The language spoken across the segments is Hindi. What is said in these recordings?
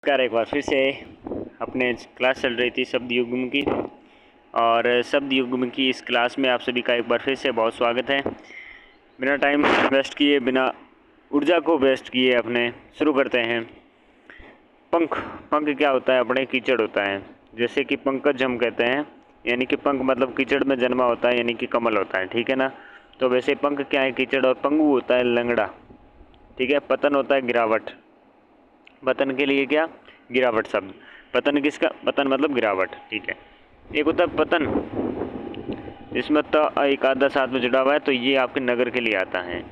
नमस्कार। एक बार फिर से अपने क्लास चल रही थी शब्द युग्म की, और शब्द युग्म की इस क्लास में आप सभी का एक बार फिर से बहुत स्वागत है। बिना टाइम वेस्ट किए, बिना ऊर्जा को वेस्ट किए अपने शुरू करते हैं। पंख। पंख क्या होता है? अपने कीचड़ होता है। जैसे कि पंकज हम कहते हैं, यानी कि पंख मतलब कीचड़ में जन्मा होता है, यानी कि कमल होता है। ठीक है ना? तो वैसे पंख क्या है? कीचड़। और पंगु होता है लंगड़ा। ठीक है। पतन होता है गिरावट। पतन के लिए क्या? गिरावट शब्द। पतन किसका? पतन मतलब गिरावट। ठीक है। एक होता है पतन, इसमें तो एक आधा साथ में जुड़ा हुआ है, तो ये आपके नगर के लिए आता है।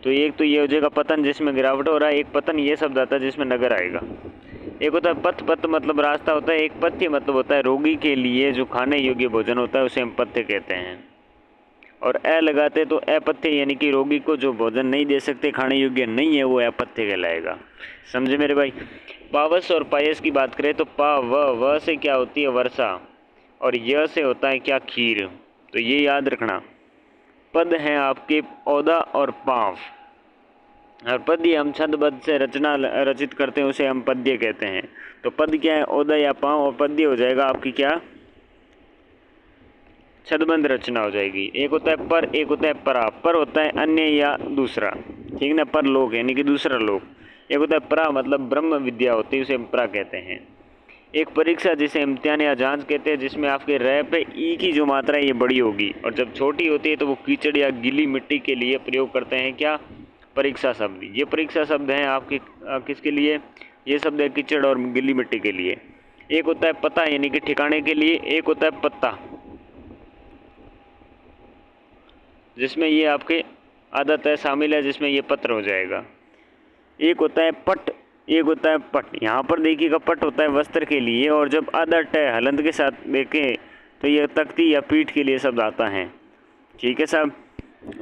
तो एक तो ये हो जाएगा पतन जिसमें गिरावट हो रहा है। एक पतन ये शब्द आता है जिसमें नगर आएगा। एक होता है पथ। पथ मतलब रास्ता होता है। एक पथ्य मतलब होता है रोगी के लिए जो खाने योग्य भोजन होता है, उसे हम पथ्य कहते हैं। और अ लगाते तो अपथ्य, यानी कि रोगी को जो भोजन नहीं दे सकते, खाने योग्य नहीं है, वो अपथ्य कहलाएगा। समझे मेरे भाई? पावस और पायस की बात करें तो पा व से क्या होती है? वर्षा। और य से होता है क्या? खीर। तो ये याद रखना। पद हैं आपके औदा और पाव। और पद्य हम छंदबद्ध से रचना रचित करते हैं, उसे हम पद्य कहते हैं। तो पद क्या है? औदा या पाव। और पद्य हो जाएगा आपकी क्या? छदबंद रचना हो जाएगी। एक होता है पर, एक होता है परा। पर होता है अन्य या दूसरा। ठीक ना? पर लोक यानी कि दूसरा लोक। एक होता है परा मतलब ब्रह्म विद्या होती है, उसे हम परा कहते हैं। एक परीक्षा जिसे इम्तिहान या जांच कहते हैं, जिसमें आपके रह पे ई की जो मात्रा है ये बड़ी होगी, और जब छोटी होती है तो वो कीचड़ या गीली मिट्टी के लिए प्रयोग करते हैं। क्या? परीक्षा शब्द। ये परीक्षा शब्द हैं आपके किसके लिए? ये शब्द है कीचड़ और गीली मिट्टी के लिए। एक होता है पता यानी कि ठिकाने के लिए। एक होता है पत्ता जिसमें ये आपके आदत है शामिल है, जिसमें ये पत्र हो जाएगा। एक होता है पट, एक होता है पट। यहाँ पर देखिएगा पट होता है वस्त्र के लिए, और जब आदत है हलंत के साथ देखें तो ये तख्ती या पीठ के लिए शब्द आता है। ठीक है साहब।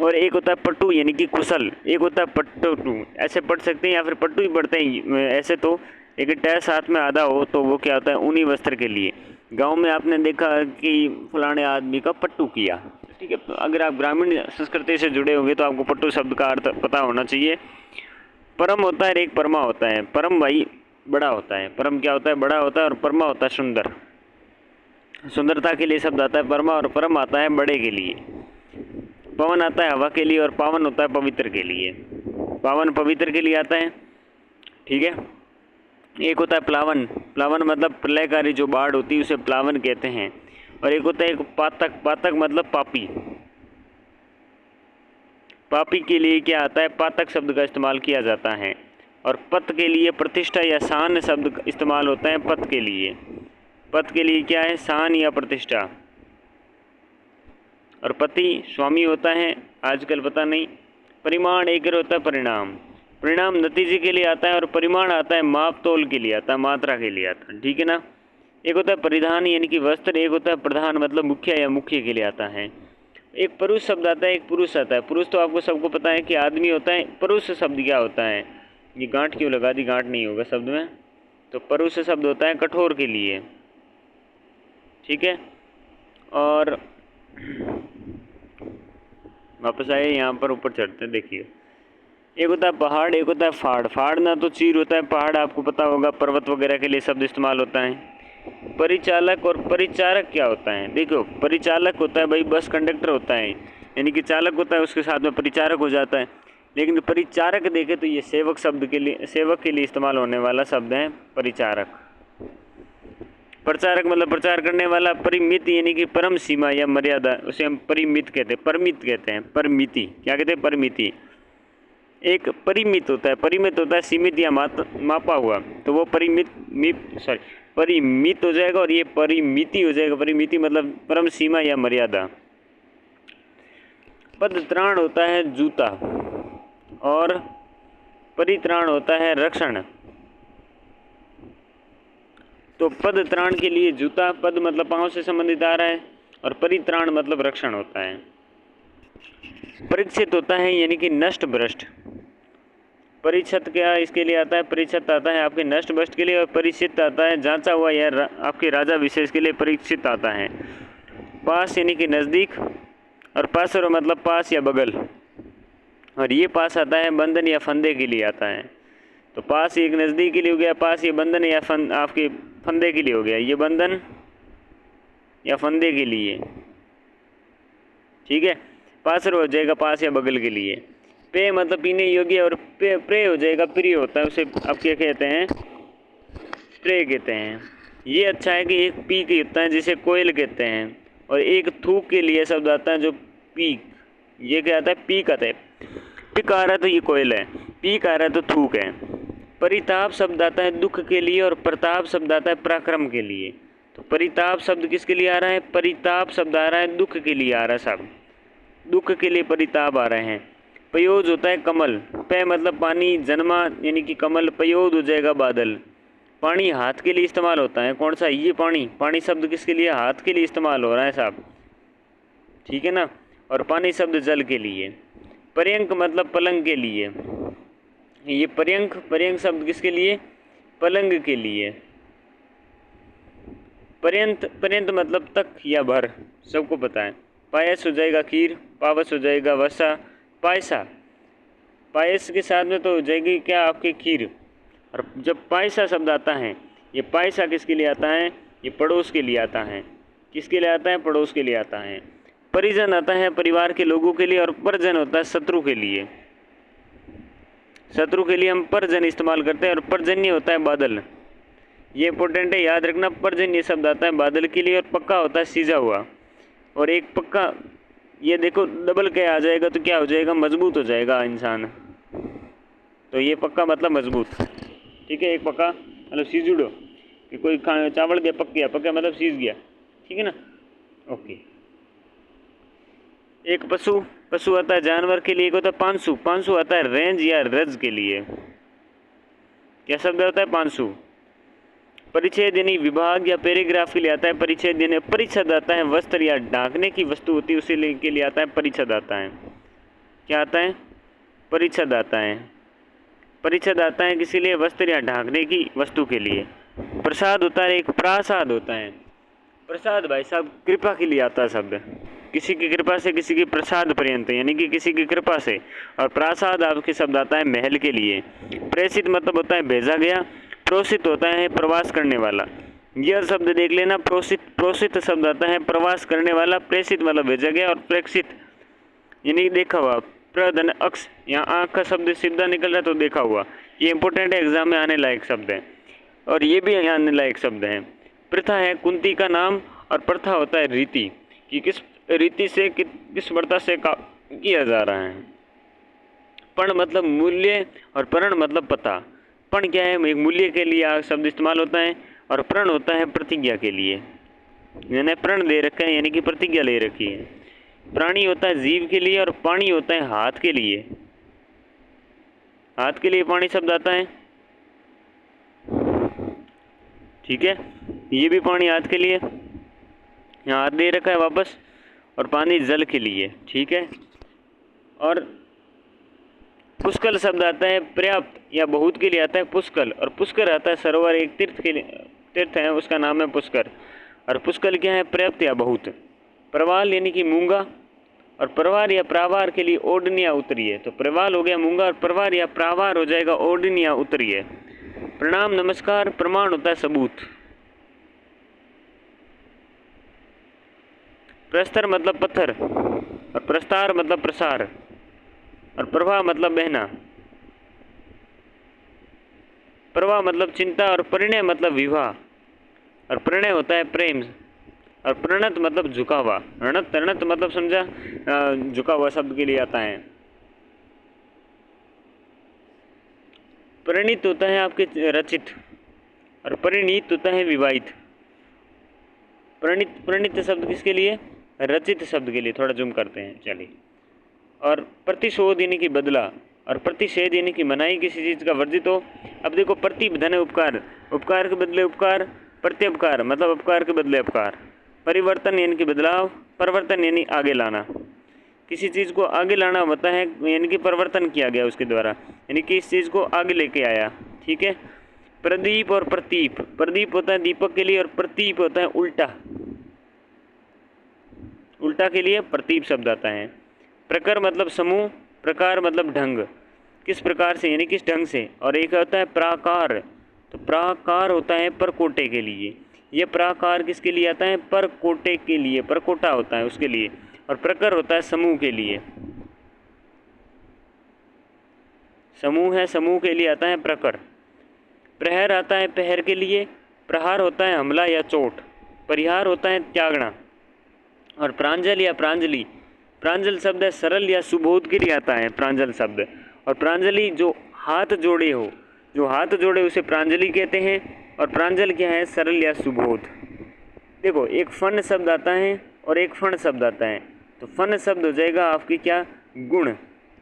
और एक होता है पट्टू यानी कि कुशल। एक होता है पट्टू, ऐसे पढ़ सकते हैं या फिर पट्टू ही पढ़ते हैं ऐसे तो, लेकिन टै साथ में आधा हो तो वो क्या होता है? ऊनी वस्त्र के लिए। गांव में आपने देखा कि फलाने आदमी का पट्टू किया। ठीक है। तो अगर आप ग्रामीण संस्कृति से जुड़े होंगे तो आपको पट्टू शब्द का अर्थ पता होना चाहिए। परम होता है, एक परमा होता है। परम भाई बड़ा होता है। परम क्या होता है? बड़ा होता है। और परमा होता है सुंदर। सुंदरता के लिए शब्द आता है परमा, और परम आता है बड़े के लिए। पवन आता है हवा के लिए, और पावन होता है पवित्र के लिए। पावन पवित्र के लिए आता है। ठीक है। एक होता है प्लावन। प्लावन मतलब प्रलयकारी जो बाढ़ होती है उसे प्लावन कहते हैं। और एक होता है एक पातक। पातक मतलब पापी। पापी के लिए क्या आता है? पातक शब्द का इस्तेमाल किया जाता है। और पत के लिए प्रतिष्ठा या शान शब्द इस्तेमाल होता है। पत के लिए, पत के लिए क्या है? शान या प्रतिष्ठा। और पति स्वामी होता है, आजकल पता नहीं। परिमाण एक होता है परिणाम। परिणाम नतीजे के लिए आता है, और परिमाण आता है माप तोल के लिए आता है, मात्रा के लिए आता है। ठीक है ना? एक होता है परिधान यानी कि वस्त्र। एक होता है प्रधान मतलब मुखिया या मुख्य के लिए आता है। एक पुरुष शब्द आता है, एक पुरुष आता है। पुरुष तो आपको सबको पता है कि आदमी होता है। पुरुष शब्द क्या होता है? ये गांठ क्यों लगा दी? गांठ नहीं होगा शब्द में। तो पुरुष शब्द होता है कठोर के लिए। ठीक है। और वापस आए यहाँ पर, ऊपर चढ़ते हैं। देखिए, एक होता है पहाड़, एक होता है फाड़। फाड़ ना तो चीर होता है, पहाड़ आपको पता होगा पर्वत वगैरह के लिए शब्द इस्तेमाल होता है। परिचालक और परिचारक क्या होता है? देखो, परिचालक होता है भाई बस कंडक्टर होता है, यानी कि चालक होता है, उसके साथ में परिचारक हो जाता है। लेकिन परिचारक देखे तो ये सेवक शब्द के लिए, सेवक के लिए इस्तेमाल होने वाला शब्द है परिचारक। प्रचारक मतलब प्रचार करने वाला। परिमित यानी कि परम सीमा या मर्यादा, उसे हम परिमित कहते हैं, परमित कहते हैं। परमिति क्या कहते हैं? परिमिति। एक परिमित होता है, परिमित होता है सीमित या मापा हुआ, तो वो परिमित हो जाएगा, और ये परिमिति हो जाएगा। परिमिति मतलब परम सीमा या मर्यादा। पदत्राण होता है जूता, और परित्राण होता है रक्षण। तो पदत्राण के लिए जूता, पद मतलब पांव से संबंधित आ रहा है, और परित्राण मतलब रक्षण होता है। परीक्षित होता है यानी कि नष्ट भ्रष्ट। परिक्षत क्या इसके लिए आता है? परिक्षत आता है आपके नष्ट भ्रष्ट के लिए, और परिचित आता है जांचा हुआ या आपके राजा विशेष के लिए परीक्षित आता है। पास यानी कि नज़दीक, और पासरो मतलब पास या बगल, और ये पास आता है बंधन या फंदे के लिए आता है। तो पास एक नज़दीक के लिए हो गया, पास ये बंधन या आपके फंदे के लिए हो गया, ये बंधन या फंदे के लिए, ठीक है। पासर हो जाएगा पास या बगल के लिए। पे मतलब पीने योग्य, और प्रे हो जाएगा प्रिय होता है, उसे आप क्या कहते हैं, प्रे कहते हैं। ये अच्छा है कि एक पीक होता है जिसे कोयल कहते हैं, और एक थूक के लिए शब्द आता है जो पीक, ये क्या आता है, पीक आता है। पिक आ रहा है तो ये कोयल है, पीक आ रहा है तो थूक है। परिताप शब्द आता है दुख के लिए, और प्रताप शब्द आता है पराक्रम के लिए। तो परिताप शब्द किसके लिए आ रहा है, परिताप शब्द आ रहा है दुख के लिए आ रहा है साहब, दुख के लिए परिताप आ रहे हैं। पयोज होता है कमल, पे मतलब पानी, जन्मा यानी कि कमल, पयोद हो जाएगा बादल। पानी हाथ के लिए इस्तेमाल होता है, कौन सा, ये पानी, पानी शब्द किसके लिए, हाथ के लिए इस्तेमाल हो रहा है साहब, ठीक है ना। और पानी शब्द जल के लिए। पर्यंक मतलब पलंग के लिए, ये पर्यंक, पर्यंक शब्द किसके लिए, पलंग के लिए। पर्यंत, पर्यंत मतलब तक या भर, सबको पता है। पायस हो जाएगा खीर, पावस हो जाएगा वसा, पायसा, पायस के साथ में तो हो जाएगी क्या आपकी खीर। और जब पायसा शब्द आता है, ये पायसा किसके लिए आता है, ये पड़ोस के लिए आता है, किसके लिए आता है, पड़ोस के लिए आता है। परिजन आता है परिवार के लोगों के लिए, और परजन होता है शत्रु के लिए। शत्रु के लिए हम परजन इस्तेमाल करते हैं, और परजन्य होता है बादल, ये इंपॉर्टेंट है, याद रखना। पर्जन्य शब्द आता है बादल के लिए, और पक्का होता है सीधा हुआ। और एक पक्का, ये देखो डबल के आ जाएगा तो क्या हो जाएगा, मजबूत हो जाएगा इंसान। तो ये पक्का मतलब मजबूत, ठीक है। एक पक्का मतलब सीजुड़ो, कि कोई चावल दिया पक गया, पक्का मतलब सीज गया, ठीक है ना, ओके। एक पशु, पशु आता है जानवर के लिए, एक होता है पांसु, पांसु आता है रेंज या रज के लिए। क्या शब्द होता है, पांसु। परिच्छेद यानी विभाग या पैराग्राफ के लिए आता है परिच्छेद, यानी परिच्छद आता है वस्त्र या ढांकने की वस्तु होती है उसी के लिए आता है परिच्छद आता है। क्या आता है, परिच्छद आता है। परिच्छद आता है किसी लिए, वस्त्र या ढांकने की वस्तु के लिए। प्रसाद होता है, एक प्रासाद होता है। प्रसाद भाई साहब कृपा के लिए आता है शब्द, किसी की कृपा से किसी की प्रसाद पर्यंत, यानी कि किसी की कृपा से। और प्रासाद आपके शब्द आता है महल के लिए। प्रेषित मतलब होता है भेजा गया। प्रोषित होता है प्रवास करने वाला, यह शब्द देख लेना। प्रोषित, प्रोषित शब्द आता है प्रवास करने वाला। प्रेषित मतलब भेजा गया, और प्रेक्षित यानी देखा हुआ। प्रधन अक्ष, यहाँ आँख का शब्द सीधा निकल रहा है तो देखा हुआ, ये इंपॉर्टेंट है, एग्जाम में आने लायक शब्द है, और ये भी आने लायक शब्द है। प्रथा है कुंती का नाम, और प्रथा होता है रीति, कि किस रीति से किस प्रथा से किया जा रहा है। पण मतलब मूल्य, और प्रण मतलब पता। पण क्या है, एक मूल्य के लिए शब्द इस्तेमाल होता है, और प्रण होता है प्रतिज्ञा के लिए, मैंने प्रण दे रखा है यानी कि प्रतिज्ञा ले रखी है। प्राणी होता है जीव के लिए, और पानी होता है हाथ के लिए। हाथ के लिए पानी शब्द आता है, ठीक है, ये भी पानी हाथ के लिए, यहाँ हाथ दे रखा है वापस। और पानी जल के लिए, ठीक है। और पुष्कल शब्द आता है पर्याप्त या बहुत के लिए आता है पुष्कल। और पुष्कर आता है सरोवर, एक तीर्थ के लिए, तीर्थ है उसका नाम है पुष्कर। और पुष्कल क्या है, पर्याप्त या बहुत। प्रवाल यानी कि मूंगा, और प्रवार या प्रावार के लिए ओढ़निया उतरी है। तो प्रवाल हो गया मूंगा, और प्रवार या प्रावार हो जाएगा ओढ़निया उतरी है। प्रणाम नमस्कार, प्रमाण होता है सबूत। प्रस्तर मतलब पत्थर, और प्रस्तार मतलब प्रसार, और प्रवाह मतलब बहना। प्रवाह मतलब चिंता, और परिणय मतलब विवाह, और प्रणय होता है प्रेम। और प्रणत मतलब झुका हुआ। रणत, रणत मतलब समझा, झुका हुआ शब्द के लिए आता है। परिणित होता है आपके रचित, और परिणीत होता है विवाहित। प्रणित, प्रणित शब्द किसके लिए, रचित शब्द के लिए। थोड़ा जूम करते हैं, चलिए। और प्रतिशोध यानी कि बदला, और प्रतिषेध यानी कि मनाही किसी चीज़ का वर्जित हो। अब देखो प्रति धन है उपकार, उपकार के बदले उपकार। प्रत्युपकार मतलब उपकार के बदले उपकार। परिवर्तन यानी कि बदलाव। परिवर्तन यानी आगे लाना, किसी चीज़ को आगे लाना होता है, यानी कि परिवर्तन किया गया उसके द्वारा, यानी कि इस चीज़ को आगे लेके आया, ठीक है। प्रदीप और प्रतीप, प्रदीप होता है दीपक के लिए, और प्रतीप होता है उल्टा, उल्टा के लिए प्रतीप शब्द आता है। प्रकर मतलब समूह, प्रकार मतलब ढंग, किस प्रकार से यानी किस ढंग से, और एक होता है प्राकार। तो प्राकार होता है परकोटे के लिए, ये प्राकार किसके लिए आता है, परकोटे के लिए, परकोटा होता है उसके लिए। और प्रकर होता है समूह के लिए, समूह है, समूह के लिए आता है प्रकर। प्रहर आता है पहर के लिए, प्रहार होता है हमला या चोट, परिहार होता है त्यागना। और प्रांजल या प्रांजलि, प्रांजल शब्द है सरल या सुबोध के लिए आता है प्रांजल शब्द। और प्रांजलि जो हाथ जोड़े हो, जो हाथ जोड़े उसे प्रांजलि कहते हैं। और प्रांजल क्या है, सरल या सुबोध। देखो एक फन शब्द आता है और एक फण शब्द आता है। तो फन शब्द हो जाएगा आपकी क्या, गुण,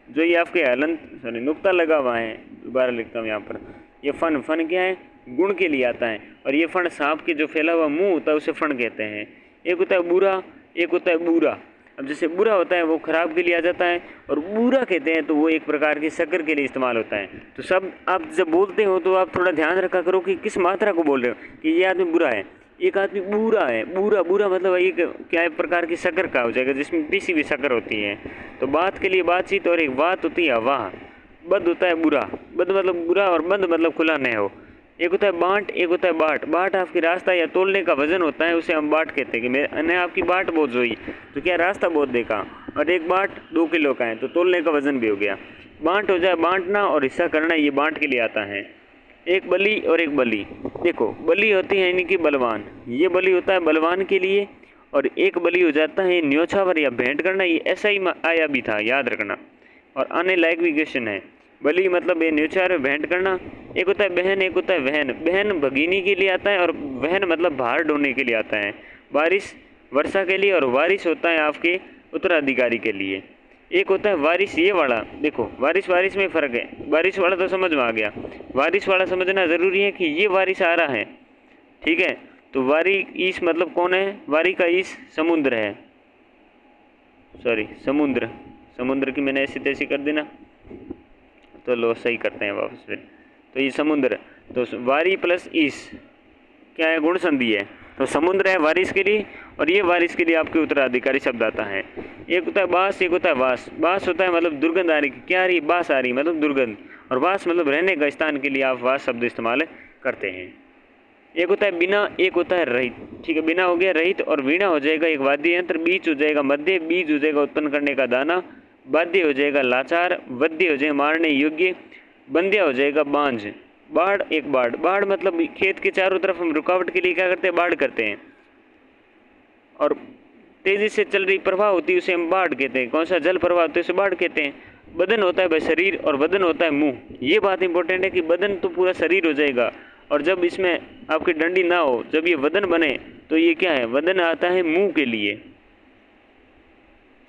जो ये आपके हलंत नुक्ता लगा हुआ है, दोबारा लिखता हूँ यहाँ पर, ये फन, फन क्या है, गुण के लिए आता है। और ये फण सांप के जो फैला हुआ मुंह होता है उसे फण कहते हैं। एक होता है बुरा, एक होता है बुरा। अब जैसे बुरा होता है वो खराब के लिए आ जाता है, और बुरा कहते हैं तो वो एक प्रकार की शक्कर के लिए इस्तेमाल होता है। तो सब आप जब बोलते हो तो आप थोड़ा ध्यान रखा करो कि किस मात्रा को बोल रहे हो, कि ये आदमी बुरा है, एक आदमी बुरा है, बुरा, बुरा मतलब एक क्या प्रकार की शक्कर का हो जाएगा जिसमें पीसी हुई शक्कर होती है। तो बात के लिए बातचीत, और एक बात होती है वाह। बद होता है बुरा, बद मतलब बुरा, और बंद मतलब खुला नहीं हो। एक होता है बांट, एक होता है बाट। बाट आपकी रास्ता या तोलने का वजन होता है, उसे हम बाट कहते हैं कि मैंने आपकी बाट बोझ हुई, तो क्या रास्ता बोझ देगा। और एक बाट 2 किलो का है तो तोलने का वजन भी हो गया। बांट हो जाए बांटना और हिस्सा करना, ये बांट के लिए आता है। एक बलि और एक बलि, देखो बलि होती है यानी कि बलवान, ये बलि होता है बलवान के लिए। और एक बलि हो जाता है न्योछावर या भेंट करना, ये ऐसा ही आया भी था, याद रखना। और आने लायक भी क्वेश्चन है। बलि मतलब ये न्योछावर भेंट करना। एक होता है बहन, एक होता है वहन। बहन भगिनी के लिए आता है, और वहन मतलब भार ढोने के लिए आता है। बारिश वर्षा के लिए, और वारिस होता है आपके उत्तराधिकारी के लिए। एक होता है वारिस, ये वाला देखो, वारिस वारिस में फ़र्क है। वारिस वाला तो समझ में आ गया, वारिस वाला समझना ज़रूरी है कि ये वारिस आ रहा है, ठीक है। तो वारी ईस मतलब कौन है, वारी का ईस समुद्र है, सॉरी समुद्र, समुद्र की मैंने ऐसी तैसी कर देना, तो लो सही करते हैं वापस फिर। तो ये समुद्र, तो वारी प्लस ईस क्या है, गुण संधि है। तो समुद्र है वारिस के लिए, और ये वारिस के लिए आपके उत्तराधिकारी शब्द आता है। एक होता है बास, एक होता है वास। बास होता है मतलब दुर्गंध आ रही, क्या आ रही, बास आ रही मतलब दुर्गंध। और वास मतलब रहने का स्थान के लिए आप वास शब्द इस्तेमाल करते हैं। एक होता है बिना, एक होता है रहित, ठीक है। बिना हो गया रहित, और वीणा हो जाएगा एक वाद्य यंत्र। बीच हो जाएगा मध्य, बीज हो जाएगा उत्पन्न करने का दाना। बाध्य हो जाएगा लाचार, वध्य हो जाएगा मारने योग्य, बंध्या हो जाएगा बांझ। बाढ़, एक बाढ़, बाढ़ मतलब खेत के चारों तरफ हम रुकावट के लिए क्या करते हैं, बाढ़ करते हैं। और तेजी से चल रही प्रवाह होती है उसे हम बाढ़ कहते हैं। कौन सा जल प्रवाह होता है उसे बाढ़ कहते हैं। बदन होता है भाई शरीर, और वदन होता है मुंह। ये बात इंपॉर्टेंट है कि बदन तो पूरा शरीर हो जाएगा, और जब इसमें आपकी डंडी ना हो, जब ये वदन बने तो ये क्या है, वदन आता है मुंह के लिए,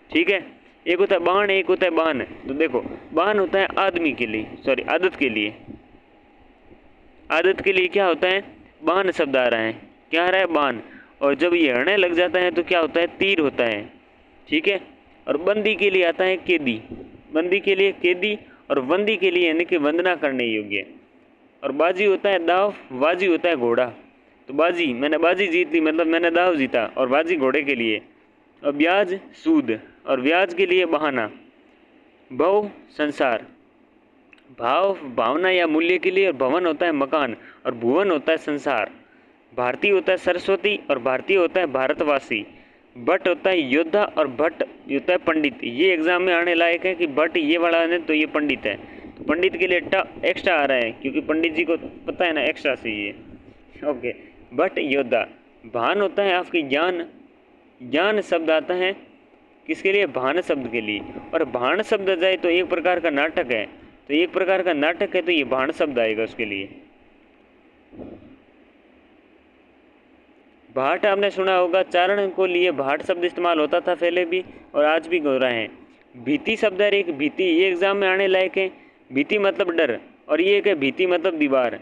ठीक है। एक होता है बाण, एक होता है बान। तो देखो बान होता है आदमी के लिए, सॉरी आदत के लिए। आदत के लिए क्या होता है, बान शब्द आ रहा है, क्या आ रहा है, बान। और जब ये हड़ने लग जाता है तो क्या होता है, तीर होता है, ठीक है। और बंदी के लिए आता है केदी, बंदी के लिए केदी। और वंदी के लिए यानी कि वंदना करने योग्य। और बाजी होता है दाव, बाजी होता है घोड़ा। तो बाजी, मैंने बाजी जीत ली मतलब मैंने दाव जीता, और बाजी घोड़े के लिए। और ब्याज सूद, और ब्याज के लिए बहाना। भव संसार, भाव भावना या मूल्य के लिए। और भवन होता है मकान, और भुवन होता है संसार। भारती होता है सरस्वती, और भारतीय होता है भारतवासी। भट्ट होता है योद्धा, और भट्ट होता है पंडित। ये एग्जाम में आने लायक है कि भट्ट ये वाला है तो ये पंडित है। तो पंडित के लिए एक्स्ट्रा आ रहा है क्योंकि पंडित जी को पता है ना एक्स्ट्रा से ये, ओके। भट्ट योद्धा। भान होता है आपकी ज्ञान, ज्ञान शब्द आता है किसके लिए, भान शब्द के लिए। और भाण शब्द आ जाए तो एक प्रकार का नाटक है, तो एक प्रकार का नाटक है तो ये भाण शब्द आएगा उसके लिए। भाट आपने सुना होगा, चारण को लिए भाट शब्द इस्तेमाल होता था पहले भी और आज भी हो रहा है। भीति शब्द है एक, भीति ये एग्जाम में आने लायक है। भीति मतलब डर, और ये एक है भीति मतलब दीवार।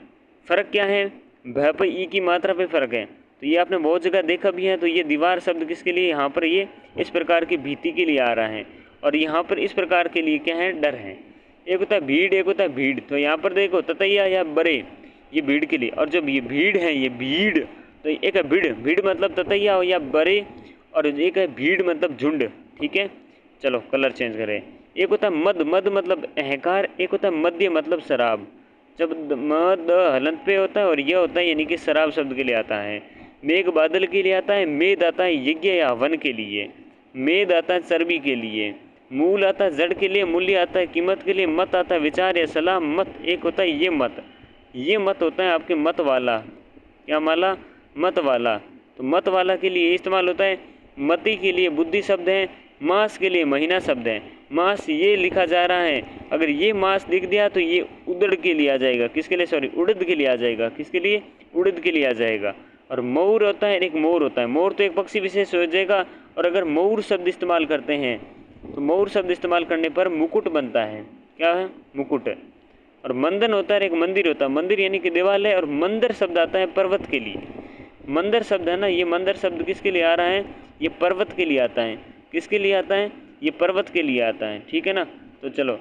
फर्क क्या है, भ पे ई की मात्रा पे फर्क है, तो ये आपने बहुत जगह देखा भी है। तो ये दीवार शब्द किसके लिए, यहाँ पर ये इस प्रकार की भीति के लिए आ रहा है, और यहाँ पर इस प्रकार के लिए क्या है, डर है। एक होता है भीड़, एक होता है भीड़। तो यहाँ पर देखो ततैया या बड़े, ये भीड़ के लिए। और जब ये भीड़ है, ये भीड़, तो एक है भीड़, भीड़ मतलब ततैया हो या बड़े, और एक है भीड़ मतलब झुंड, ठीक है। चलो कलर चेंज करें। एक होता है मद, मद मतलब अहंकार, एक होता है मद्य मतलब शराब। जब मद हलंत पे होता है और यह होता है यानी कि शराब शब्द के लिए आता है। मेघ बादल के लिए आता है, मेद आता है यज्ञ या हवन के लिए, मेद आता है चर्बी के लिए, मूल आता है जड़ के लिए, मूल्य आता है कीमत के लिए, मत आता है विचार या सलाह। मत एक होता है ये मत, ये मत होता है आपके मत वाला, क्या माला, मत वाला। तो मत वाला के लिए इस्तेमाल होता है। मति के लिए बुद्धि शब्द है, मास के लिए महीना शब्द है। मास ये लिखा जा रहा है, अगर ये मास लिख दिया तो ये उड़द के लिए आ जाएगा, किसके लिए, सॉरी उड़द के लिए आ जाएगा, किसके लिए, उड़द के लिए आ जाएगा। और मौर होता है, एक मोर होता है, मोर तो एक पक्षी विशेष हो जाएगा। और अगर मौर शब्द इस्तेमाल करते हैं तो मौर शब्द इस्तेमाल करने पर मुकुट बनता है, क्या है, मुकुट। और मंदन होता है, एक मंदिर होता है, मंदिर यानी कि दीवार है। और मंदिर शब्द आता है पर्वत के लिए, मंदिर शब्द है ना, ये मंदिर शब्द किसके लिए आ रहा है, ये पर्वत के लिए आता है, किसके लिए आता है, ये पर्वत के लिए आता है, ठीक है ना। तो चलो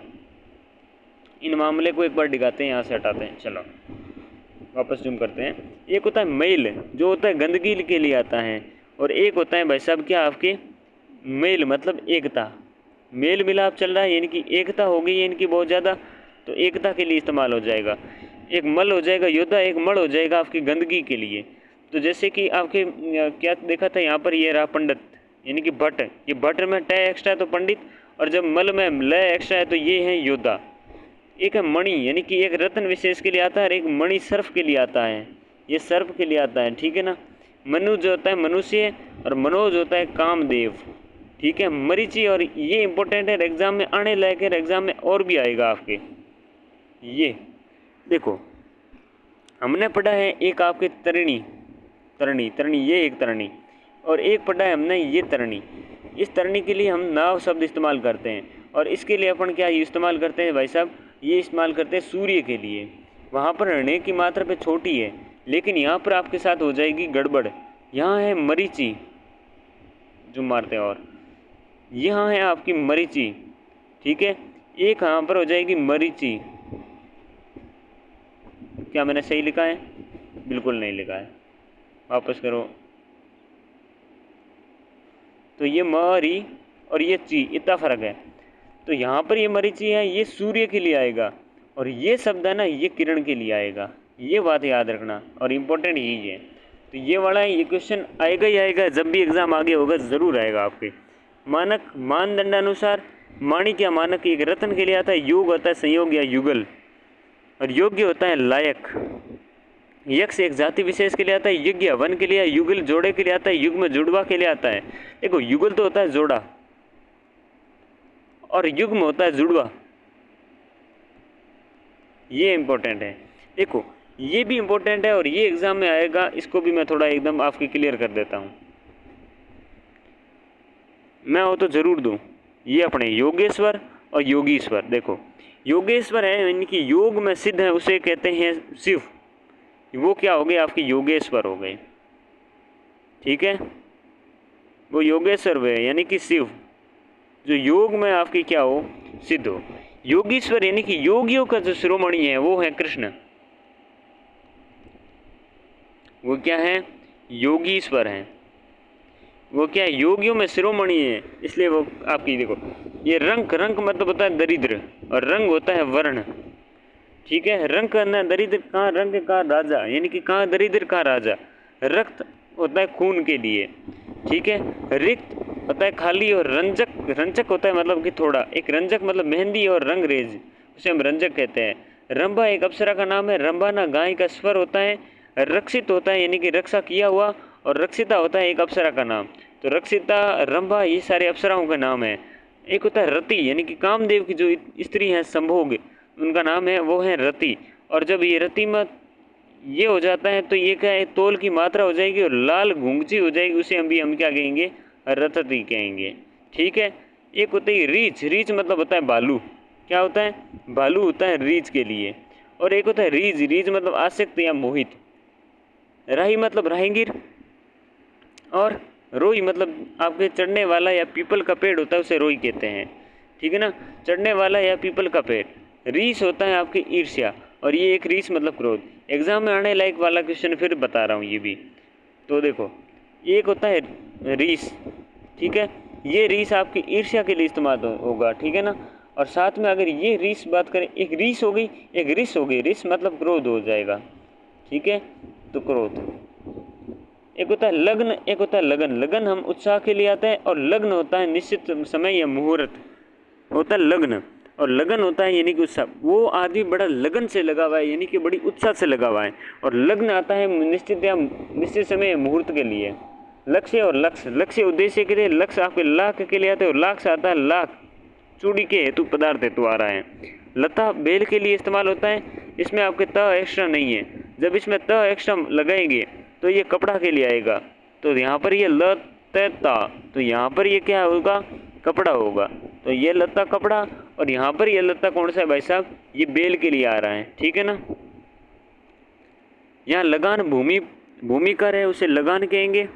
इन मामले को एक बार दिखाते हैं, यहाँ से हटाते हैं, चलो वापस जूम करते हैं। एक होता है मेल, जो होता है गंदगी के लिए आता है। और एक होता है भाई साहब क्या, आपके मेल मतलब एकता, मेल मिलाप चल रहा है यानी कि एकता हो गई है इनकी बहुत ज़्यादा, तो एकता के लिए इस्तेमाल हो जाएगा। एक मल हो जाएगा योद्धा, एक मड़ हो जाएगा आपकी गंदगी के लिए। तो जैसे कि आपके क्या देखा था यहाँ पर, ये रहा पंडित यानी कि भट्ट, ये भट्ट में ट एक्स्ट्रा है तो पंडित, और जब मल में ल एक्स्ट्रा है तो ये है योद्धा। एक है मणि यानी कि एक रत्न विशेष के लिए आता है, और एक मणि सर्फ के लिए आता है, ये सर्फ के लिए आता है, ठीक है ना। मनु जो होता है मनुष्य, और मनोज होता है कामदेव, ठीक है। मरीचि, और ये इंपॉर्टेंट है, एग्जाम में आने लायक है, एग्जाम में और भी आएगा आपके। ये देखो हमने पढ़ा है एक आपके तरणी, तरणी, तरणी ये एक तरणी, और एक पढ़ा है हमने ये तरणी। इस तरणी के लिए हम नाव शब्द इस्तेमाल करते हैं, और इसके लिए अपन क्या इस्तेमाल करते हैं भाई साहब, ये इस्तेमाल करते हैं सूर्य के लिए। वहाँ पर ऋण की मात्रा पे छोटी है, लेकिन यहाँ पर आपके साथ हो जाएगी गड़बड़। यहाँ है मरीचि, जो मारते हैं, और यहाँ है आपकी मरीचि, ठीक है। एक यहाँ पर हो जाएगी मरीचि, क्या मैंने सही लिखा है, बिल्कुल नहीं लिखा है, वापस करो। तो ये मरी और ये ची, इतना फ़र्क है। तो यहाँ पर ये मरीचि है, ये सूर्य के लिए आएगा, और ये शब्द है ना, ये किरण के लिए आएगा। ये बात याद रखना, और इम्पोर्टेंट यही है। तो ये वाला ये क्वेश्चन आएगा ही आएगा, जब भी एग्ज़ाम आगे होगा ज़रूर आएगा आपके। मानक, मानदंडानुसार, माणी क्या, मानक एक रत्न के लिए आता है, योग होता है संयोग या युगल, और योग्य होता है लायक। यक्ष एक जाति विशेष के लिए आता है, यज्ञ वन के लिए, युगल जोड़े के लिए आता है, युग्म जुड़वा के लिए आता है। देखो युगल तो होता है जोड़ा, और युग्म होता है जुड़वा, ये इंपॉर्टेंट है। देखो ये भी इंपॉर्टेंट है, और ये एग्जाम में आएगा, इसको भी मैं थोड़ा एकदम आपके क्लियर कर देता हूँ, मैं हो तो जरूर दूँ। ये अपने योगेश्वर और योगीश्वर, देखो योगेश्वर है इनकी योग में सिद्ध है, उसे कहते हैं शिव, वो क्या हो गए आपके योगेश्वर हो गए, ठीक है। वो योगेश्वर हुए यानी कि शिव, जो योग में आपकी क्या हो, सिद्ध हो। योगीश्वर यानी कि योगियों का जो शिरोमणि है वो है कृष्ण, वो क्या है, योगीश्वर हैं, वो क्या है, योगियों में शिरोमणि है, इसलिए वो आपकी देखो। ये रंक, रंक मतलब होता है दरिद्र, और रंग होता है वर्ण, ठीक है। रंग करना दरिद्र, कहाँ रंग कहाँ राजा, यानी कि कहाँ दरिद्र कहाँ राजा। रक्त होता है खून के लिए, ठीक है। रिक्त होता है खाली, और रंजक, रंजक होता है मतलब कि थोड़ा, एक रंजक मतलब मेहंदी और रंगरेज, उसे हम रंजक कहते हैं। रंभा एक अप्सरा का नाम है, रंभा ना गाय का स्वर होता है। रक्षित होता है यानी कि रक्षा किया हुआ, और रक्षिता होता है एक अप्सरा का नाम। तो रक्षिता, रंभा ये सारे अप्सराओं का नाम है। एक होता है रति यानी कि कामदेव की जो स्त्री है संभोग, उनका नाम है, वो है रति। और जब ये रति में ये हो जाता है तो ये क्या है, तोल की मात्रा हो जाएगी और लाल घुंघची हो जाएगी, उसे हम क्या कहेंगे, रतती कहेंगे, ठीक है। एक होता है रीछ, रीछ मतलब होता है भालू, क्या होता है, भालू होता है रीछ के लिए। और एक होता है रीझ, रीझ मतलब आसक्त या मोहित। राही मतलब राहीगीर, और रोई मतलब आपके चढ़ने वाला या पीपल का पेड़ होता है, उसे रोई कहते हैं, ठीक है ना, चढ़ने वाला या पीपल का पेड़। रीछ होता है आपकी ईर्ष्या, और ये एक रीछ मतलब क्रोध। एग्जाम में आने लायक वाला क्वेश्चन फिर बता रहा हूँ ये भी। तो देखो एक होता है रीछ, ठीक है, ये रीछ आपकी ईर्ष्या के लिए इस्तेमाल होगा, ठीक है ना। और साथ में अगर ये रीस बात करें, एक रीस हो गई, एक रिस हो गई। रिस मतलब क्रोध हो जाएगा, ठीक है, तो क्रोध। एक होता है लग्न, एक होता है लगन। लगन हम उत्साह के लिए आते हैं, और लग्न होता है निश्चित समय या मुहूर्त होता है लग्न। और लगन होता है यानी कि उत्साह, वो आदमी बड़ा लगन से लगा हुआ है, यानी कि बड़ी उत्साह से लगा हुआ है। और लग्न आता है निश्चित समय या मुहूर्त के लिए। लक्ष्य और लक्ष्य, लक्ष्य उद्देश्य के लिए, लक्ष्य आपके लाख के लिए आते हैं, और लाख से आता है लाख, चूड़ी के हेतु पदार्थ हेतु आ रहा है। लता बेल के लिए इस्तेमाल होता है, इसमें आपके त एक्स्ट्रा नहीं है। जब इसमें त एक्स्ट्रा लगाएंगे तो ये कपड़ा के लिए आएगा, तो यहाँ पर ये लता, तो यहाँ पर ये क्या होगा, कपड़ा होगा। तो ये लता कपड़ा, और यहाँ पर ये लता कौन सा है भाई साहब, ये बेल के लिए आ रहा है, ठीक है ना। यहाँ लगान भूमिकर है, उसे लगान कहेंगे,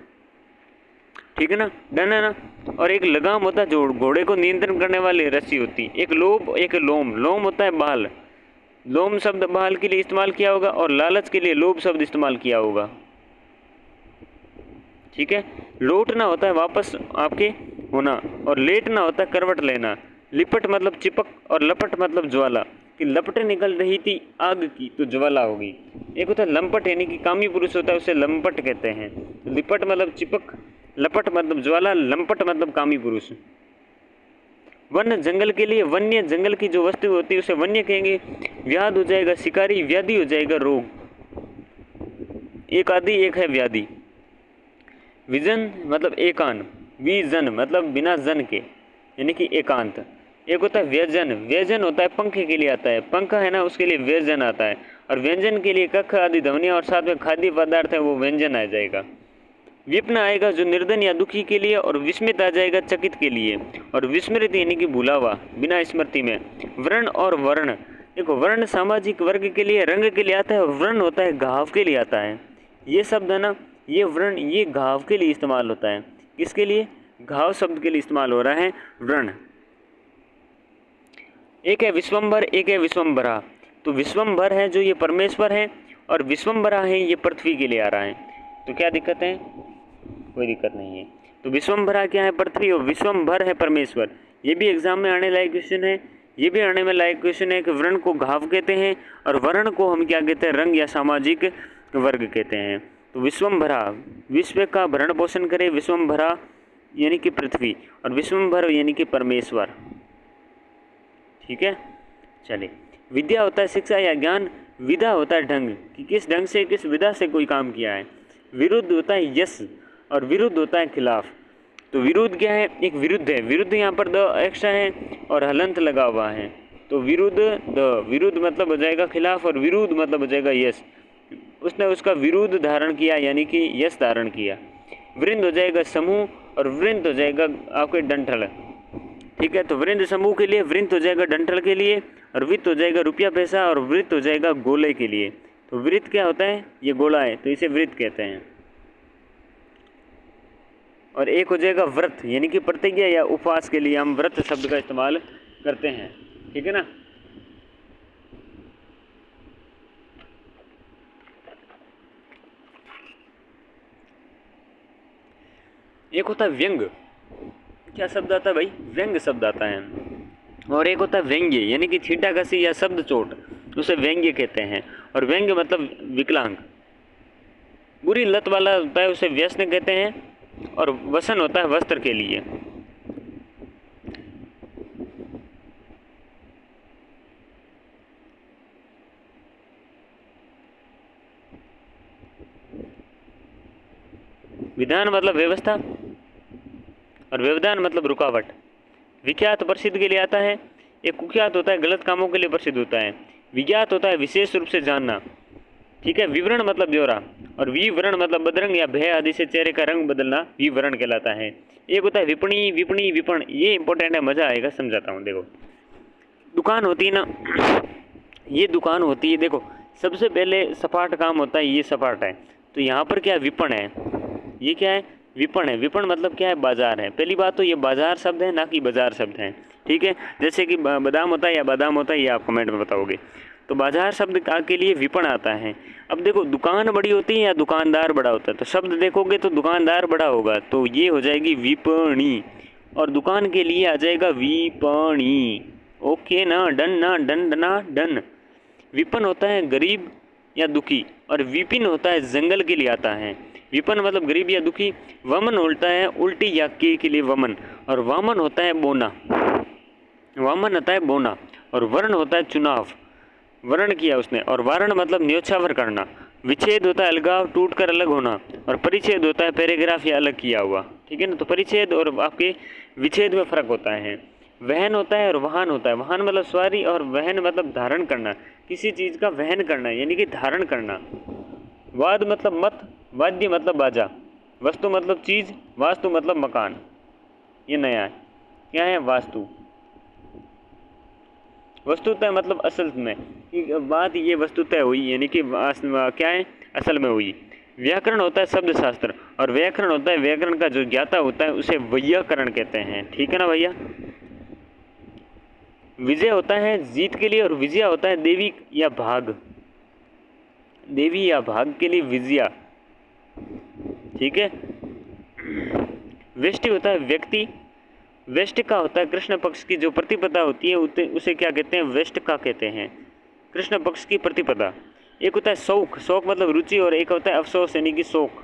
ठीक है ना, डन है ना। और एक लगाम होता है जो घोड़े को नियंत्रण करने वाली रस्सी होती है। एक लोभ, एक लोम। लोम होता है बाल, लोम शब्द बाल के लिए इस्तेमाल किया होगा, और लालच के लिए लोभ शब्द इस्तेमाल किया होगा, ठीक है। लौटना होता है वापस आपके होना, और लेटना होता है करवट लेना। लिपट मतलब चिपक, और लपट मतलब ज्वाला, कि लपटें निकल रही थी आग की तो ज्वाला होगी। एक होता है लंपट, यानी कि कामी पुरुष होता है, उसे लंपट कहते हैं। लिपट मतलब चिपक, लपट मतलब ज्वाला, लंपट मतलब कामी पुरुष। वन्य जंगल के लिए, वन्य जंगल की जो वस्तु होती है उसे वन्य कहेंगे। व्याध हो जाएगा शिकारी, व्याधि हो जाएगा रोग। एक आदि, एक है व्याधि। विजन मतलब एकांत, विजन मतलब बिना जन के, यानी कि एकांत। एक होता है व्यजन, व्यजन होता है पंख के लिए आता है, पंख है ना उसके लिए व्यजन आता है। और व्यंजन के लिए कख आदि ध्वनि और साथ में खाद्य पदार्थ है वो व्यंजन आ जाएगा। विपन्न आएगा जो निर्धन या दुखी के लिए, और विस्मित आ जाएगा चकित के लिए। और विस्मृत यानी कि भूला हुआ, बिना स्मृति में। वर्ण और वर्ण, देखो वर्ण सामाजिक वर्ग के लिए, रंग के लिए आता है, और वर्ण होता है घाव के लिए आता है। ये शब्द है ना, ये वर्ण, ये घाव के लिए इस्तेमाल होता है। किसके लिए, घाव शब्द के लिए इस्तेमाल हो रहा है वर्ण। एक है विश्वम्भर, एक है विश्वम्भरा। तो विश्वम्भर है जो ये परमेश्वर है, और विश्वम्भरा है ये पृथ्वी के लिए आ रहा है। तो क्या दिक्कत है, कोई दिक्कत नहीं है। तो विश्वम्भरा क्या है, पृथ्वी, और विश्वम्भर है परमेश्वर। ये भी एग्जाम में आने लायक क्वेश्चन है, ये भी आने में लायक क्वेश्चन है कि वर्ण को घाव कहते हैं, और वर्ण को हम क्या कहते हैं, रंग या सामाजिक वर्ग कहते हैं। तो विश्वम्भरा, विश्व का भरण पोषण करे, विश्वम्भरा यानी कि पृथ्वी, और विश्वम्भर यानी कि परमेश्वर, ठीक है। चलिए, विद्या होता है शिक्षा या ज्ञान, विधा होता है ढंग, कि किस ढंग से, किस विधा से कोई काम किया है। विरुद्ध होता है यश, और विरुद्ध होता है खिलाफ। तो विरुद्ध क्या है, एक विरुद्ध है, विरुद्ध यहाँ पर द एक्स्ट्रा है और हलंत लगा हुआ है। तो विरुद्ध द, विरुद्ध मतलब हो जाएगा खिलाफ, और विरुद्ध मतलब हो जाएगा यश। उसने उसका विरुद्ध धारण किया, यानी कि यश धारण किया। वृंद हो जाएगा समूह, और वृंद हो जाएगा आपके डंठल, ठीक है। तो वृंद समूह के लिए, वृंद हो जाएगा डंठल के लिए, और वित्त हो जाएगा रुपया पैसा, और वृत्त हो जाएगा गोले के लिए। तो वृत्त क्या होता है, ये गोला है, तो इसे वृत्त कहते हैं। और एक हो जाएगा व्रत, यानी कि प्रतिज्ञा या उपवास के लिए हम व्रत शब्द का इस्तेमाल करते हैं, ठीक है ना। एक होता है व्यंग, क्या शब्द आता है भाई, व्यंग शब्द आता है। और एक होता है व्यंग्य, यानी कि छींटा कसी या शब्द चोट, उसे व्यंग्य कहते हैं। और व्यंग्य मतलब विकलांग। बुरी लत वाला होता है उसे व्यसन कहते हैं। और वसन होता है वस्त्र के लिए। विधान मतलब व्यवस्था, और व्यवधान मतलब रुकावट। विख्यात प्रसिद्ध के लिए आता है। एक कुख्यात होता है गलत कामों के लिए प्रसिद्ध होता है। विज्ञात होता है विशेष रूप से जानना, ठीक है। विवरण मतलब ब्यौरा, और विवरण मतलब बदरंग या भय आदि से चेहरे का रंग बदलना विवरण कहलाता है। एक होता है विपणी, विपणी, विपण, ये इंपॉर्टेंट है, मजा आएगा, समझाता हूँ। देखो दुकान होती है ना, ये दुकान होती है, देखो सबसे पहले सपाट काम होता है, ये सपाट है। तो यहाँ पर क्या है, विपण है, ये क्या है, विपण है। विपण मतलब क्या है, बाजार है। पहली बात तो ये बाजार शब्द है, ना कि बाजार शब्द है, ठीक है। जैसे कि बादाम होता है या बादाम होता है, ये आप कमेंट में बताओगे। तो बाजार शब्द के लिए विपण आता है। अब देखो दुकान बड़ी होती है या दुकानदार बड़ा होता है, तो शब्द देखोगे तो दुकानदार बड़ा होगा, तो ये हो जाएगी विपणी, और दुकान के लिए आ जाएगा विपणी, ओके ना, डन ना, डन ना, डन। विपन होता है गरीब या दुखी, और विपिन होता है जंगल के लिए आता है। विपन मतलब गरीब या दुखी। वमन होता है उल्टी या के लिए वमन, और वामन होता है बोना। वामन होता है बोना, और वर्ण होता है चुनाव, वर्ण किया उसने। और वारण मतलब न्योछावर करना। विच्छेद होता है अलगाव, टूट कर अलग होना। और परिच्छेद होता है पैराग्राफ या अलग किया हुआ। ठीक है ना, तो परिच्छेद और आपके विच्छेद में फ़र्क होता है। वहन होता है और वाहन होता है। वाहन मतलब सवारी, और वहन मतलब धारण करना, किसी चीज़ का वहन करना यानी कि धारण करना। वाद मतलब मत, वाद्य मतलब बाजा, वस्तु मतलब चीज़, वास्तु मतलब मकान। ये नया है, क्या है? वास्तु। वस्तुतः मतलब असल में, बात ये वस्तुतः हुई यानी कि क्या है? असल में हुई। व्याकरण होता है शब्द शास्त्र, और व्याकरण होता है व्याकरण का जो ज्ञाता होता है उसे वैयाकरण कहते हैं। ठीक है ना भैया। विजय होता है जीत के लिए, और विजया होता है देवी या भाग, देवी या भाग के लिए विजया। ठीक है। वेष्टि होता है व्यक्ति, वेष्ट का होता है कृष्ण पक्ष की जो प्रतिपदा होती है उसे क्या कहते हैं? वेष्ट का कहते हैं, कृष्ण पक्ष की प्रतिपदा। एक होता है शौक, शौक मतलब रुचि, और एक होता है अफसोस यानी कि शोक।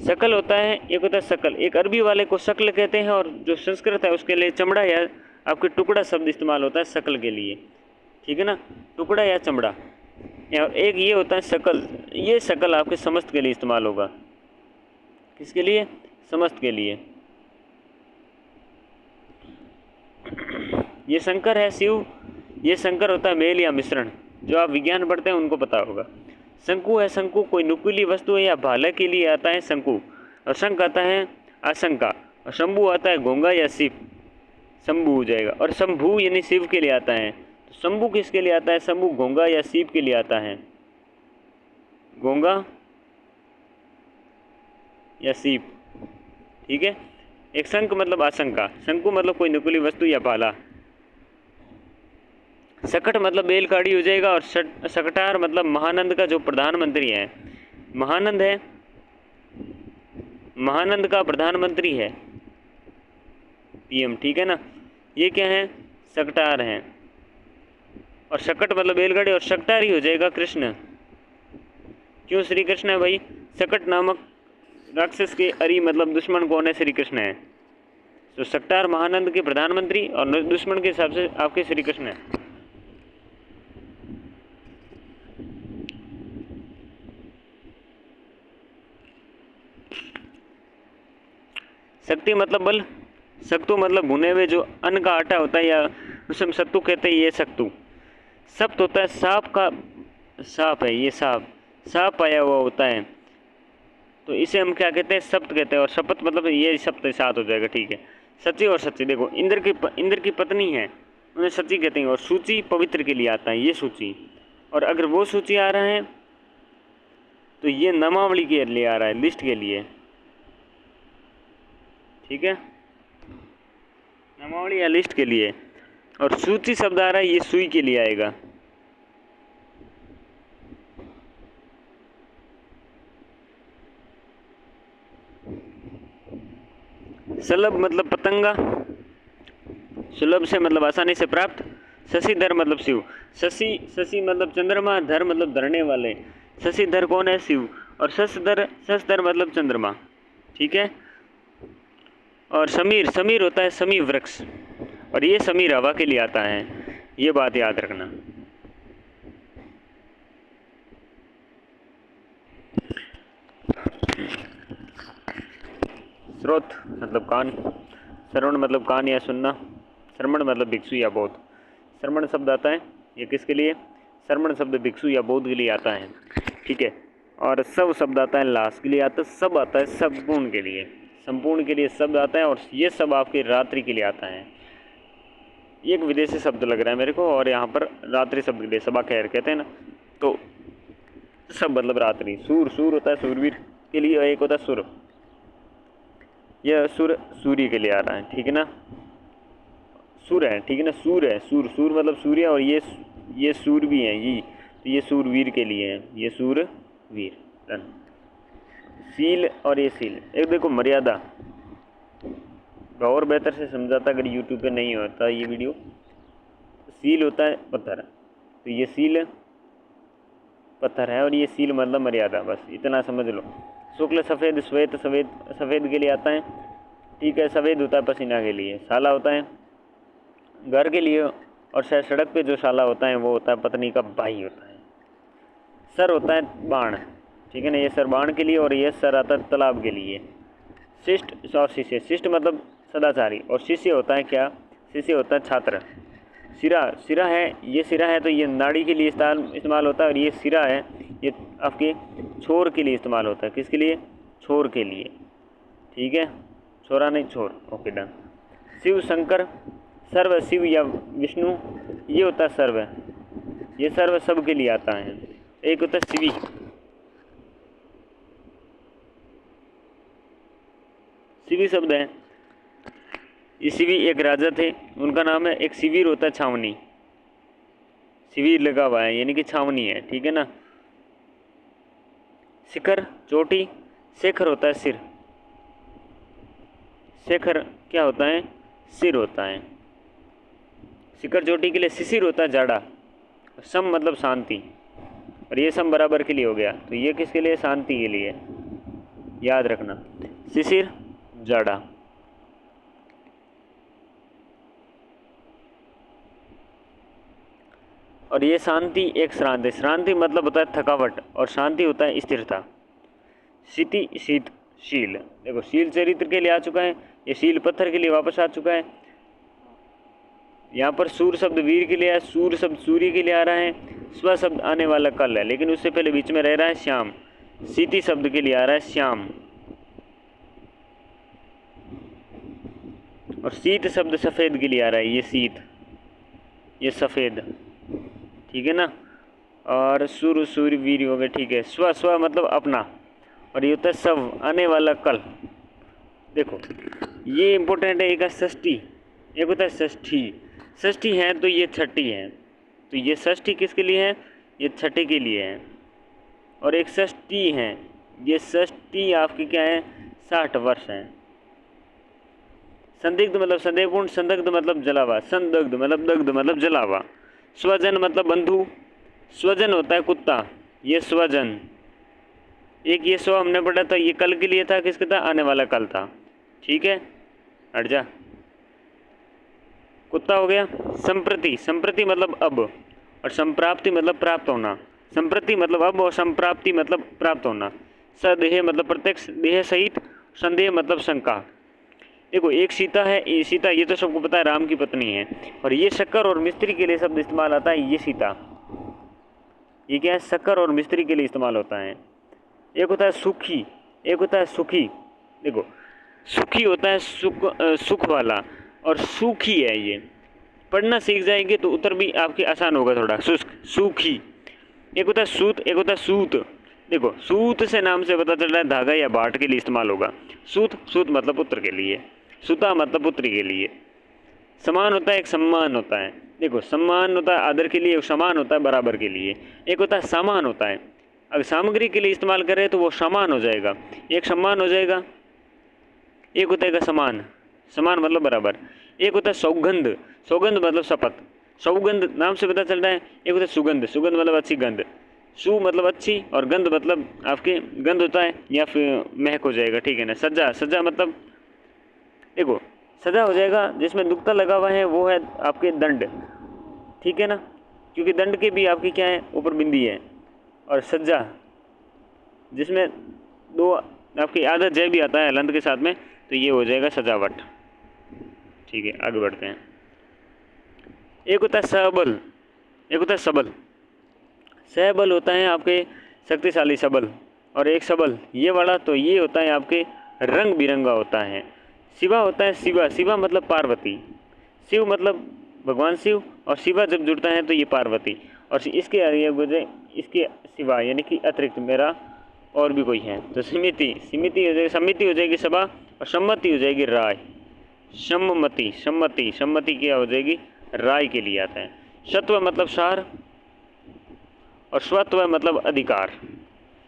शकल होता है, एक होता है शकल। एक अरबी वाले को शकल कहते हैं, और जो संस्कृत है उसके लिए चमड़ा या आपके टुकड़ा शब्द इस्तेमाल होता है शकल के लिए। ठीक है ना, टुकड़ा या चमड़ा। एक ये होता है शकल, ये शकल आपके समस्त के लिए इस्तेमाल होगा। किसके लिए? समस्त के लिए। ये शंकर है शिव, ये शंकर होता है मेल या मिश्रण, जो आप विज्ञान पढ़ते हैं उनको पता होगा। शंकु है, शंकु कोई नुकीली वस्तु है या भाला के लिए आता है शंकु। और शंख आता है आशंका, और शंभु आता है घोंगा या शिव, शंभु हो जाएगा। और शंभु यानी शिव के लिए आता है। तो शंभु किसके लिए आता है? शंभु घोंगा या शिव के लिए आता है, घोंगा या शिव। ठीक है। एक शंख मतलब आशंका, शंकु मतलब कोई नुकीली वस्तु या भाला। सकट मतलब बैलगाड़ी हो जाएगा, और सकटार मतलब महानंद का जो प्रधानमंत्री है, महानंद है, महानंद का प्रधानमंत्री है, पीएम। ठीक है ना, ये क्या है? सकटार हैं। और सकट मतलब बैलगाड़ी, और सकटार ही हो जाएगा कृष्ण। क्यों श्री कृष्ण है भाई? सकट नामक राक्षस के अरी मतलब दुश्मन कौन है? श्री कृष्ण है। तो सकटार महानंद के प्रधानमंत्री, और दुश्मन के हिसाब से आपके श्री कृष्ण है। शक्ति मतलब बल, सत्तू मतलब भुने हुए जो अन्न का आटा होता है, या उसे हम सत्तू कहते हैं, ये सत्तू। सप्त होता है सांप का, सांप है ये, सांप, सांप आया हुआ होता है, तो इसे हम क्या कहते हैं? सप्त कहते हैं। और शपथ मतलब ये सप्त सात हो जाएगा। ठीक है। सची और सच्ची, देखो इंद्र की पत्नी है, उन्हें सची कहते हैं। और सूची पवित्र के लिए आता है, ये सूची। और अगर वो सूची आ रहा है तो ये नामावली के लिए आ रहा है, लिस्ट के लिए। ठीक है, नामावली या लिस्ट के लिए। और सूची शब्द आ रहा है, ये सुई के लिए आएगा। सुलभ मतलब पतंगा, सुलभ से मतलब आसानी से प्राप्त। शशिधर मतलब शिव, शशि मतलब चंद्रमा, धर मतलब धरने वाले। शशिधर कौन है? शिव। और शशधर मतलब चंद्रमा। ठीक है। और समीर, समीर होता है समी वृक्ष, और ये समीर हवा के लिए आता है, ये बात याद रखना। स्रोत मतलब कान, श्रवण मतलब कान या सुनना, श्रवण मतलब भिक्षु या बौद्ध। श्रवण शब्द आता है, ये किसके लिए? श्रवण शब्द भिक्षु या बौद्ध के लिए आता है। ठीक है। और सब शब्द आता है लास्ट के लिए आता है, सब आता है संपूर्ण के लिए, संपूर्ण के लिए शब्द आता है। और ये सब आपके रात्रि के लिए आता है। एक विदेशी शब्द लग रहा है मेरे को, और यहाँ पर रात्रि शब्द के लिए सबा खैर कहते हैं ना, तो सब मतलब रात्रि। सूर, सूर होता है सूरवीर के लिए, और एक होता है सुर, यह सुर सूर्य के लिए आ रहा है। ठीक है ना, सुर है। ठीक है ना, सूर है, सूर, सूर मतलब सूर्य, और ये सूर भी हैं, ये सूरवीर के लिए है, ये सूरवीर। डन। सील और ये सील, एक देखो मर्यादा, और बेहतर से समझाता अगर यूट्यूब पे नहीं होता ये वीडियो, सील होता है पत्थर, तो ये सील पत्थर है और ये सील मतलब मर्यादा, बस इतना समझ लो। शुक्ल सफ़ेद, श्वेत सफ़ेद, सफ़ेद के लिए आता है, ठीक है। सफ़ेद होता है पसीना के लिए, साला होता है घर के लिए, और शायद सड़क पे जो साला होता है वो होता है पत्नी का भाई होता है। सर होता है बाण, ठीक है ना, ये सर बाण के लिए, और ये सर आता है तालाब के लिए। शिष्ट और शिष्य, शिष्ट मतलब सदाचारी, और शिष्य होता है क्या, शिष्य होता है छात्र। सिरा, सिरा है, ये सिरा है तो ये नाड़ी के लिए इस्तेमाल होता है, और ये सिरा है ये आपके छोर के लिए इस्तेमाल होता है। किसके लिए, छोर के लिए, ठीक है, छोरा नहीं छोर, ओके डन। शिव शंकर, सर्व शिव या विष्णु, ये होता है सर्व, ये सर्व सब के लिए आता है। एक होता है शिवी, शिवी शब्द है, ये शिवी एक राजा थे, उनका नाम है। एक शिविर होता है छावनी, शिविर लगा हुआ है यानी कि छावनी है, ठीक है ना। शिखर चोटी, शेखर होता है सिर, शेखर क्या होता है, सिर होता है। शिखर चोटी के लिए शिशिर होता है जाड़ा, सम मतलब शांति, और ये सम बराबर के लिए हो गया, तो ये किसके लिए, शांति के लिए, याद रखना, शिशिर जाड़ा। और ये शांति एक श्रांति, श्रांति मतलब होता है थकावट, और शांति होता है स्थिरता। शीति शीत शील, देखो शील चरित्र के लिए आ चुका है, ये शील पत्थर के लिए वापस आ चुका है। यहाँ पर सूर शब्द वीर के लिए है, सूर शब्द सूर्य के लिए आ रहा है, स्व शब्द आने वाला कल है, लेकिन उससे पहले बीच में रह रहा है श्याम। शीति शब्द के लिए आ रहा है श्याम, और शीत शब्द सफ़ेद के लिए आ रहा है, ये शीत, ये सफ़ेद, ठीक है ना। और सूर सूर्य वीर हो गए, ठीक है। स्व, स्व मतलब अपना, और ये होता है सब, आने वाला कल। देखो ये इम्पोर्टेंट है, एक है षष्ठी, एक होता है षष्ठी। षष्ठी है तो ये छठी है, तो ये षष्ठी किसके लिए है, ये छठे के लिए है। और एक षष्ठी है, ये षष्ठी आपकी क्या है, 60 वर्ष है। संदिग्ध मतलब संदेहपूर्ण, संदग्ध मतलब जलावा, संदग्ध मतलब दग्ध मतलब जलावा। स्वजन मतलब बंधु, स्वजन होता है कुत्ता, ये स्वजन। एक ये स्व हमने पढ़ा था, ये कल के लिए था, किसके था, आने वाला कल था, ठीक है, हट जा, कुत्ता हो गया। संप्रति, संप्रति मतलब अब, और संप्राप्ति मतलब प्राप्त होना। संप्रति मतलब अब, और संप्राप्ति मतलब प्राप्त होना। सदेह मतलब प्रत्यक्ष, देह सहित, संदेह मतलब शंका। देखो एक सीता है, ये सीता ये तो सबको पता है राम की पत्नी है, और ये शक्कर और मिस्त्री के लिए शब्द इस्तेमाल आता है, ये सीता, ये क्या है, शक्कर और मिस्त्री के लिए इस्तेमाल होता है। एक होता है सुखी, एक होता है सुखी। देखो सुखी होता है सुख वाला, और सूखी है, ये पढ़ना सीख जाएंगे तो उत्तर भी आपके आसान होगा थोड़ा। शुष्क, सूखी। एक होता है सूत, एक होता है सूत। देखो सूत से नाम से पता चल रहा है धागा या बाट के लिए इस्तेमाल होगा। सूत, सूत मतलब पुत्र के लिए, सुता मतलब पुत्री के लिए। समान होता है, एक सम्मान होता है। देखो सम्मान होता है आदर के लिए, एक समान होता है बराबर के लिए। एक होता है सामान होता है, अगर सामग्री के लिए इस्तेमाल करें तो वो समान हो जाएगा, एक सम्मान हो जाएगा। एक होता है समान, समान मतलब बराबर। एक होता है सौगंध, सौगंध मतलब शपथ, सौगंध नाम से पता चल रहा है। एक होता है सुगंध, सुगंध मतलब अच्छी गंध, सु मतलब अच्छी, और गंध मतलब आपके गंध होता है या फिर महक हो जाएगा, ठीक है ना। सज्जा, सज्जा मतलब देखो सजा हो जाएगा, जिसमें नुक्ता लगा हुआ है वो है आपके दंड, ठीक है ना, क्योंकि दंड के भी आपकी क्या है, ऊपर बिंदी है। और सज्जा जिसमें दो आपकी आधा जय भी आता है हलंत के साथ में, तो ये हो जाएगा सजावट, ठीक है। आगे बढ़ते हैं। एक होता है सबल, एक होता है सबल। सबल होता है आपके शक्तिशाली सबल, और एक सबल ये वाला, तो ये होता है आपके रंग बिरंगा होता है। शिवा होता है शिवा, शिवा मतलब पार्वती, शिव मतलब भगवान शिव, और शिवा जब जुड़ता है तो ये पार्वती। और इसके आगे इसके सिवा यानी कि अतिरिक्त मेरा और भी कोई है, तो समिति, समिति हो जाएगी, समिति हो जाएगी सभा, और सम्मति हो जाएगी राय। सम्मति, सम्मति, सम्मति क्या हो जाएगी, राय के लिए आता है। सत्व मतलब सार, और स्वत्व मतलब अधिकार,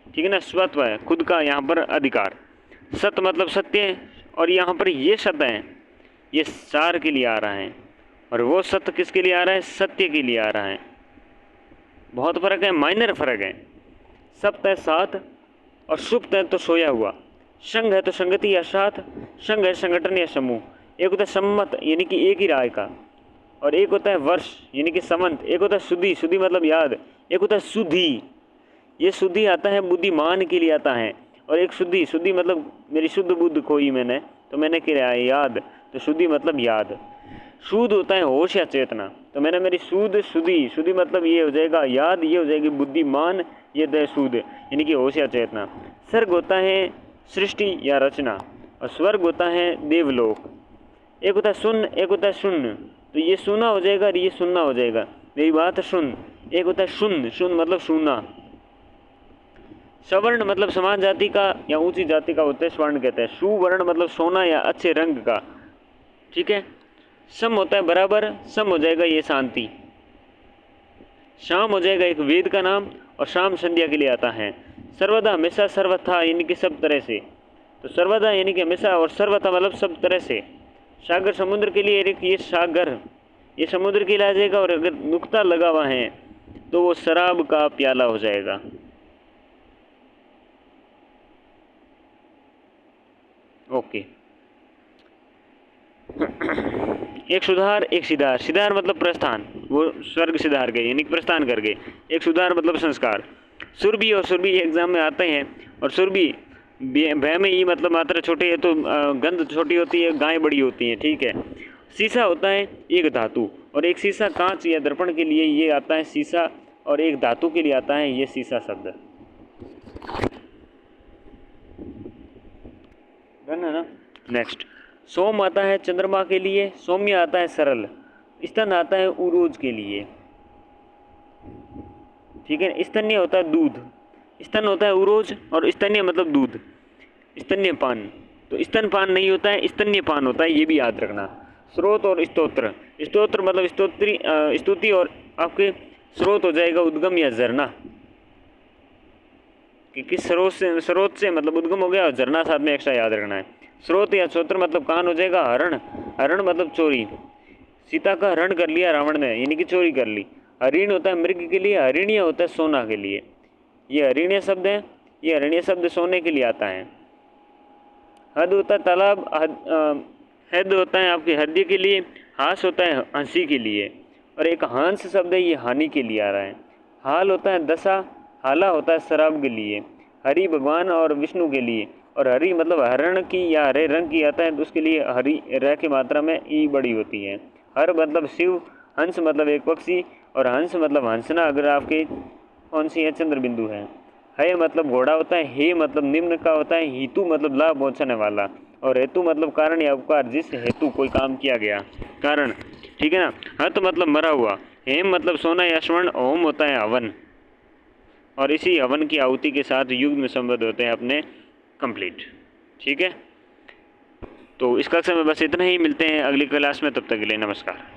ठीक है ना। स्वत्व है खुद का, यहाँ पर अधिकार। सत्य मतलब सत्य, और यहाँ पर ये शब्द है, ये सार के लिए आ रहा है। और वो सत्य किसके लिए आ रहा है? सत्य के लिए आ रहा है। बहुत फ़र्क है, माइनर फ़र्क है। सप्त है साथ और सुप्त है तो सोया हुआ। संग है तो संगति या साथ, संग है संगठन या समूह। एक होता है सम्मत यानी कि एक ही राय का, और एक होता है वर्ष यानी कि समंत। एक होता है शुद्धि, शुद्धि मतलब याद। एक होता है शुद्धि, ये शुद्धि आता है बुद्धिमान के लिए आता है। और एक शुद्धि, शुद्धि मतलब मेरी शुद्ध बुद्ध खोई मैंने तो मैंने किया याद, तो शुद्धि मतलब याद। शुद्ध होता है होश या चेतना, तो मैंने मेरी शुद्ध शुद्धि, शुद्धि मतलब ये हो जाएगा याद, ये हो जाएगी बुद्धिमान, ये दे शुद्ध यानी कि होश या चेतना। सर्ग होता है सृष्टि या रचना, और स्वर्ग होता है देवलोक। एक होता है सुन, एक होता है शून्य, तो ये सुना हो जाएगा और ये सुनना हो जाएगा। मेरी बात सुन। एक होता है शून्य, शून्य मतलब सुनना। सवर्ण मतलब समान जाति का या ऊंची जाति का होता है, स्वर्ण कहते हैं। सुवर्ण मतलब सोना या अच्छे रंग का, ठीक है। सम होता है बराबर, सम हो जाएगा ये शांति। शाम हो जाएगा एक वेद का नाम, और शाम संध्या के लिए आता है। सर्वदा हमेशा, सर्वथा यानी कि सब तरह से, तो सर्वदा यानी कि हमेशा, और सर्वथा मतलब सब तरह से। सागर समुद्र के लिए, एक ये सागर ये समुद्र के लिए आ जाएगा, और अगर नुक्ता लगा हुआ है तो वो शराब का प्याला हो जाएगा। ओके। एक सुधार, एक सिधार। सिधार मतलब प्रस्थान, वो स्वर्ग सिधार गए यानी प्रस्थान कर गए। एक सुधार मतलब संस्कार। सुरभि और सुरभि एग्जाम में आते हैं, और सुरभि भय में ई मतलब मात्रा छोटी है तो गंध छोटी होती है, गाय बड़ी होती है, ठीक है। शीशा होता है एक धातु, और एक शीशा कांच या दर्पण के लिए ये आता है शीशा, और एक धातु के लिए आता है ये शीशा शब्द, है ना। नेक्स्ट, सोम आता है चंद्रमा के लिए, सौम्य आता है सरल, स्तन आता है उरोज के लिए, ठीक है। स्तन्य होता है दूध, स्तन होता है उरोज, और स्तन्य मतलब दूध, स्तन्य पान। तो स्तन पान नहीं होता है, स्तन्य पान होता है, ये भी याद रखना। स्रोत और स्तोत्र, स्तोत्र मतलब स्तुति, और आपके स्रोत हो जाएगा उद्गम या झरना, कि किस स्रोत से मतलब उद्गम हो गया, और झरना साथ में एक्स्ट्रा याद रखना है। स्रोत या स्रोत्र मतलब कान हो जाएगा हरण, हरण मतलब चोरी। सीता का हरण कर लिया रावण ने यानी कि चोरी कर ली। हरिण होता है मृग के लिए, हरिणीय होता है सोना के लिए। ये हरिणीय शब्द है, ये हरिणीय शब्द सोने के लिए आता है। हद होता है तालाब, हद होता है आपके हद्य के लिए, हास होता है हंसी के लिए, और एक हंस शब्द है ये हानि के लिए आ रहा है। हाल होता है दशा, हाला होता है शराब के लिए। हरि भगवान और विष्णु के लिए, और हरि मतलब हरण की या हरे रंग की आता है तो उसके लिए हरि र की मात्रा में ई बड़ी होती है। हर मतलब शिव, हंस मतलब एक पक्षी, और हंस मतलब हंसना अगर आपके कौन सी है चंद्र बिंदु है। है मतलब घोड़ा होता है, हे मतलब निम्न का होता है, हेतु मतलब लाभ पहुँचाने वाला, और हेतु मतलब कारण या उपकार, जिस हेतु कोई काम किया गया, कारण, ठीक है ना। हत मतलब मरा हुआ, हेम मतलब सोना या स्वर्ण, ओम होता है हवन, और इसी हवन की आहुति के साथ युग्म संबंध होते हैं अपने कंप्लीट, ठीक है। तो इस कक्षा में बस इतना ही, मिलते हैं अगली क्लास में, तब तक के लिए नमस्कार।